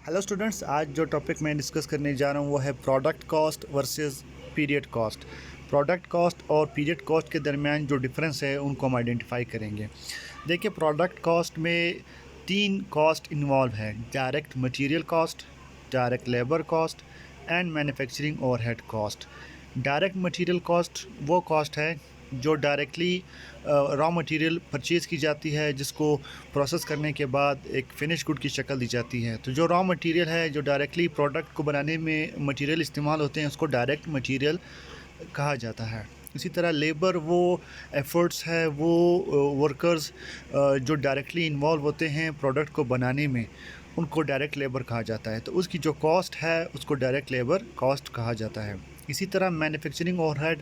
Hello students, आज जो topic मैं डिस्कस करने जा रहा हूँ वो है product cost versus period cost. Product cost और पीरियड कॉस्ट के दरमियान जो डिफरेंस है उनको हम आइडेंटिफाई करेंगे। देखिए, प्रोडक्ट कॉस्ट में 3 कॉस्ट इन्वॉल्व है: direct material cost, direct labour cost and manufacturing overhead cost. Direct material cost वो कॉस्ट है जो डायरेक्टली रॉ मटेरियल परचेज़ की जाती है, जिसको प्रोसेस करने के बाद एक फ़िनिश गुड की शक्ल दी जाती है। तो जो रॉ मटेरियल है, जो डायरेक्टली प्रोडक्ट को बनाने में मटेरियल इस्तेमाल होते हैं, उसको डायरेक्ट मटेरियल कहा जाता है। इसी तरह लेबर वो एफ़र्ट्स है, वो वर्कर्स जो डायरेक्टली इन्वॉल्व होते हैं प्रोडक्ट को बनाने में, उनको डायरेक्ट लेबर कहा जाता है। तो उसकी जो कॉस्ट है उसको डायरेक्ट लेबर कॉस्ट कहा जाता है। इसी तरह मैन्युफैक्चरिंग ओवरहेड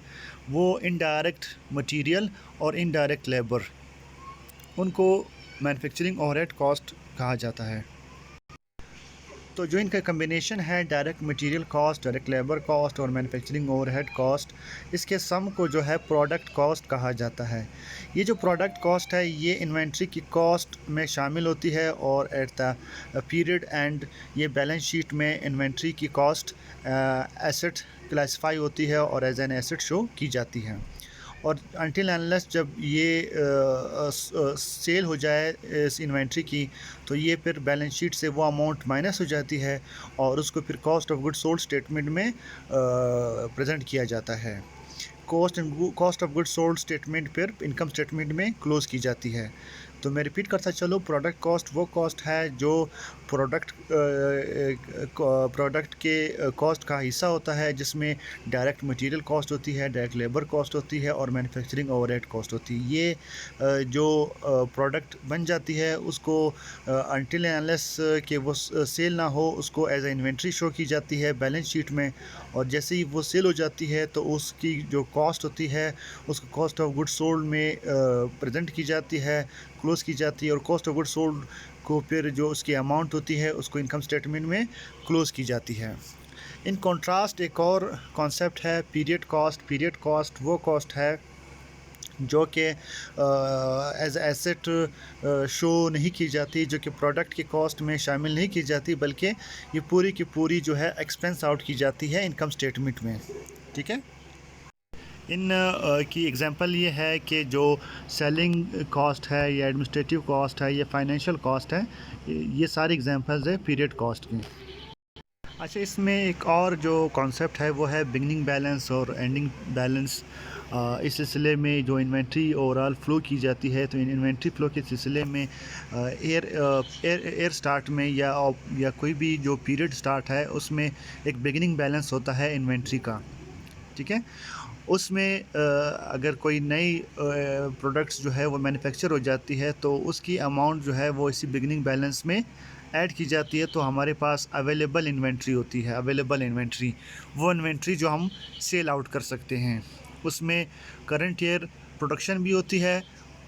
वो इनडायरेक्ट मटेरियल और इनडायरेक्ट लेबर, उनको मैन्युफैक्चरिंग ओवरहेड कॉस्ट कहा जाता है। तो जो इनका कम्बिनेशन है direct material cost, direct labour cost और मैन्युफैक्चरिंग ओवरहेड कॉस्ट, इसके सम को जो है प्रोडक्ट कॉस्ट कहा जाता है। ये जो प्रोडक्ट कॉस्ट है ये इन्वेंट्री की कॉस्ट में शामिल होती है और एट द पीरियड एंड ये बैलेंस शीट में इन्वेंट्री की कॉस्ट एसेट क्लासिफाई होती है और एज एन एसेट शो की जाती है। और अनटिल अनलेस जब ये सेल हो जाए इस इन्वेंट्री की, तो ये फिर बैलेंस शीट से वो अमाउंट माइनस हो जाती है और उसको फिर cost of good sold statement में प्रेजेंट किया जाता है। Cost of good sold statement फिर इनकम स्टेटमेंट में क्लोज की जाती है। तो मैं रिपीट करता चलो, प्रोडक्ट कॉस्ट वो कॉस्ट है जो प्रोडक्ट के कॉस्ट का हिस्सा होता है, जिसमें डायरेक्ट मटेरियल कॉस्ट होती है, डायरेक्ट लेबर कॉस्ट होती है और मैन्युफैक्चरिंग ओवरहेड कॉस्ट होती है। ये जो प्रोडक्ट बन जाती है उसको अनटिल एंड अनलेस कि वो सेल ना हो, उसको एज ए इन्वेंट्री शो की जाती है बैलेंस शीट में। और जैसे ही वो सेल हो जाती है तो उसकी जो कॉस्ट होती है उसको कॉस्ट ऑफ गुड सोल्ड में प्रेजेंट की जाती है, क्लोज़ की जाती है। और कॉस्ट ऑफ गुड सोल्ड को फिर जो उसकी अमाउंट होती है उसको इनकम स्टेटमेंट में क्लोज़ की जाती है। इन कॉन्ट्रास्ट एक और कॉन्सेप्ट है पीरियड कॉस्ट। पीरियड कॉस्ट वो कॉस्ट है जो कि एज एसेट शो नहीं की जाती, जो कि प्रोडक्ट की कॉस्ट में शामिल नहीं की जाती, बल्कि ये पूरी की पूरी जो है एक्सपेंस आउट की जाती है इनकम स्टेटमेंट में। ठीक है। इन की एग्जांपल ये है कि जो सेलिंग कॉस्ट है या एडमिनिस्ट्रेटिव कॉस्ट है या फाइनेंशियल कॉस्ट है, ये सारी एग्जांपल्स है पीरियड कॉस्ट की। अच्छा, इसमें एक और जो कॉन्सेप्ट है वो है बिगनिंग बैलेंस और एंडिंग बैलेंस। इस सिलसिले में जो इन्वेंट्री ओवरऑल फ़्लो की जाती है, तो इन इन्वेंट्री फ़्लो के सिलसिले में एयर स्टार्ट में या कोई भी जो पीरियड स्टार्ट है उसमें एक बिगनिंग बैलेंस होता है इन्वेंट्री का। ठीक है। उसमें अगर कोई नई प्रोडक्ट्स जो है वो मैन्युफैक्चर हो जाती है तो उसकी अमाउंट जो है वो इसी बिगनिंग बैलेंस में ऐड की जाती है। तो हमारे पास अवेलेबल इन्वेंट्री होती है। अवेलेबल इन्वेंट्री वो इन्वेंट्री जो हम सेल आउट कर सकते हैं। उसमें करंट ईयर प्रोडक्शन भी होती है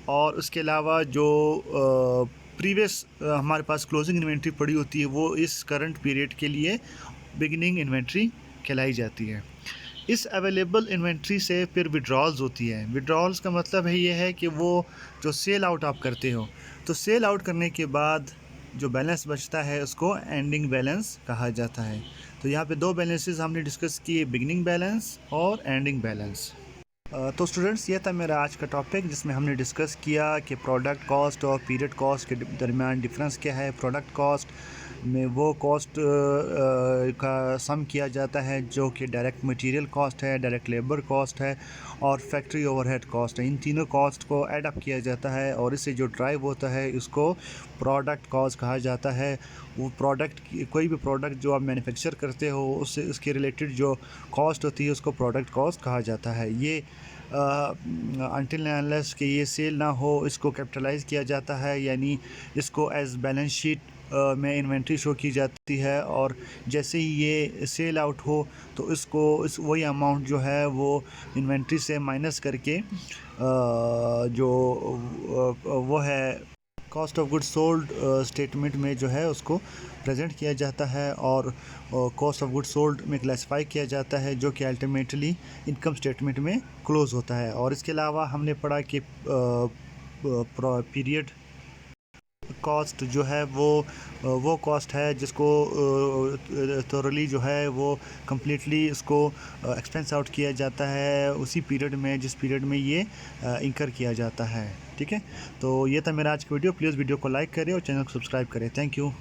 और उसके अलावा जो प्रीवियस हमारे पास क्लोजिंग इन्वेंट्री पड़ी होती है वो इस करंट पीरियड के लिए बिगनिंग इन्वेंट्री कहलाई जाती है। इस अवेलेबल इन्वेंट्री से फिर विड्रॉल्स होती है। विड्रॉल्स का मतलब है ये है कि वो जो सेल आउट आप करते हो, तो सेल आउट करने के बाद जो बैलेंस बचता है उसको एंडिंग बैलेंस कहा जाता है। तो यहाँ पे 2 बैलेंसेस हमने डिस्कस किए, बिगनिंग बैलेंस और एंडिंग बैलेंस। तो स्टूडेंट्स, ये था मेरा आज का टॉपिक जिसमें हमने डिस्कस किया कि प्रोडक्ट कॉस्ट और पीरियड कॉस्ट के दरमियान डिफरेंस क्या है। प्रोडक्ट कॉस्ट में वो कॉस्ट का सम किया जाता है जो कि डायरेक्ट मटेरियल कॉस्ट है, डायरेक्ट लेबर कॉस्ट है और फैक्ट्री ओवरहेड कॉस्ट है। इन तीनों कॉस्ट को ऐड अप किया जाता है और इससे जो ड्राइव होता है इसको प्रोडक्ट कॉस्ट कहा जाता है। वो प्रोडक्ट कोई भी प्रोडक्ट जो आप मैन्युफैक्चर करते हो उससे उसके रिलेटेड जो कॉस्ट होती है उसको प्रोडक्ट कॉस्ट कहा जाता है। ये अनटिल अनलेस कि ये सेल ना हो इसको कैपिटलाइज़ किया जाता है, यानी इसको एज बैलेंस शीट में इन्वेंट्री शो की जाती है। और जैसे ही ये सेल आउट हो तो इसको वही अमाउंट जो है वो इन्वेंट्री से माइनस करके जो वो है cost of goods sold statement में जो है उसको प्रेजेंट किया जाता है और कॉस्ट ऑफ गुड्स सोल्ड में क्लासिफाई किया जाता है, जो कि अल्टीमेटली इनकम स्टेटमेंट में क्लोज होता है। और इसके अलावा हमने पढ़ा कि पीरियड कॉस्ट जो है वो कॉस्ट है जिसको थोरली जो है वो कम्प्लीटली इसको एक्सपेंस आउट किया जाता है उसी पीरियड में जिस पीरियड में ये इंकर किया जाता है। ठीक है, तो ये था मेरा आज का वीडियो। प्लीज़ वीडियो को लाइक करें और चैनल को सब्सक्राइब करें। Thank you.